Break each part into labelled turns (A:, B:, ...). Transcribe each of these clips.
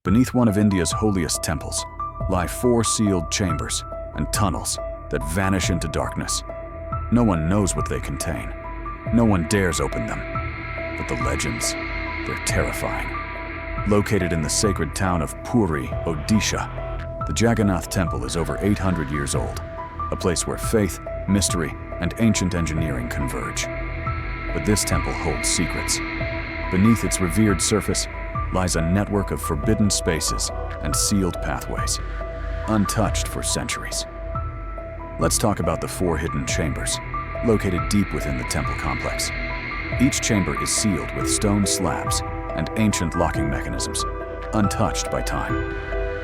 A: Beneath one of India's holiest temples lie 4 sealed chambers and tunnels that vanish into darkness. No one knows what they contain. No one dares open them. But the legends, they're terrifying. Located in the sacred town of Puri, Odisha, the Jagannath Temple is over 800 years old, a place where faith, mystery, and ancient engineering converge. But this temple holds secrets. Beneath its revered surface lies a network of forbidden spaces and sealed pathways, untouched for centuries. Let's talk about the 4 hidden chambers, located deep within the temple complex. Each chamber is sealed with stone slabs and ancient locking mechanisms, untouched by time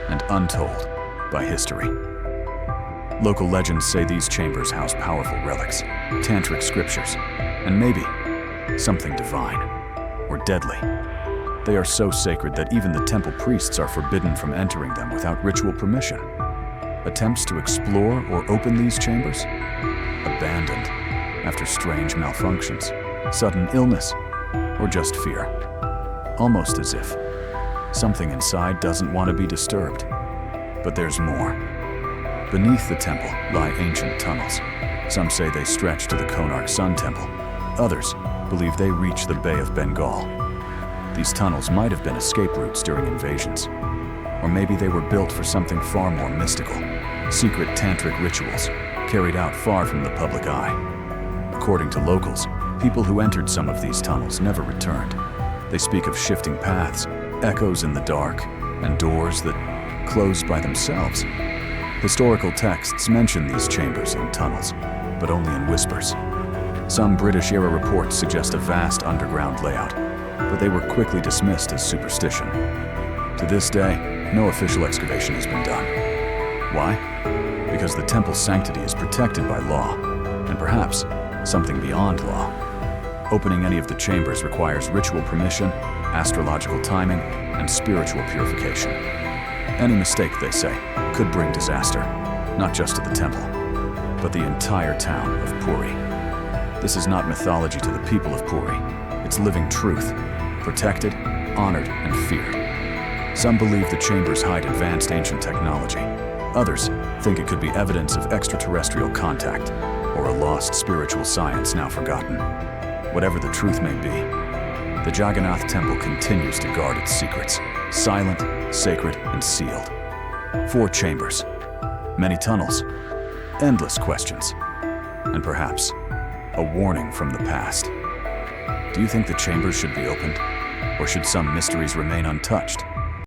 A: and untold by history. Local legends say these chambers house powerful relics, tantric scriptures, and maybe something divine or deadly. They are so sacred that even the temple priests are forbidden from entering them without ritual permission. Attempts to explore or open these chambers? Abandoned after strange malfunctions, sudden illness, or just fear. Almost as if something inside doesn't want to be disturbed. But there's more. Beneath the temple lie ancient tunnels. Some say they stretch to the Konark Sun Temple. Others believe they reach the Bay of Bengal. These tunnels might have been escape routes during invasions. Or maybe they were built for something far more mystical, secret tantric rituals carried out far from the public eye. According to locals, people who entered some of these tunnels never returned. They speak of shifting paths, echoes in the dark, and doors that closed by themselves. Historical texts mention these chambers and tunnels, but only in whispers. Some British-era reports suggest a vast underground layout, but they were quickly dismissed as superstition. To this day, no official excavation has been done. Why? Because the temple's sanctity is protected by law, and perhaps something beyond law. Opening any of the chambers requires ritual permission, astrological timing, and spiritual purification. Any mistake, they say, could bring disaster, not just to the temple, but the entire town of Puri. This is not mythology to the people of Puri. It's living truth, protected, honored, and feared. Some believe the chambers hide advanced ancient technology. Others think it could be evidence of extraterrestrial contact or a lost spiritual science now forgotten. Whatever the truth may be, the Jagannath Temple continues to guard its secrets, silent, sacred, and sealed. 4 chambers, many tunnels, endless questions, and perhaps a warning from the past. Do you think the chambers should be opened, or should some mysteries remain untouched?